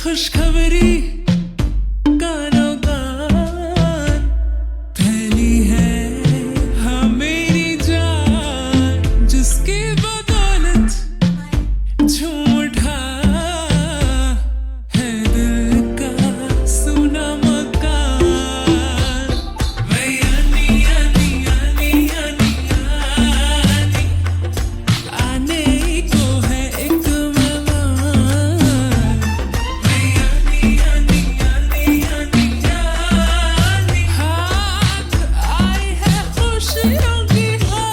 खुशखबरी गानों गान फैली है हाँ मेरी जान, जिसकी बदौलत झूम उठा है दिल का सुना मकान। मैं यानी यानी यानी यानी यानी आने को है एक मेहमान। मैं यानी यानी यानी यानी यानी हाथ आई है खुशियों की हाथ।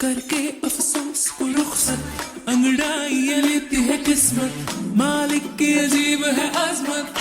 करके अफसोस को रुखसत अंगड़ाइयां लेती है किस्मत, मालिक की अजीब है आजमत।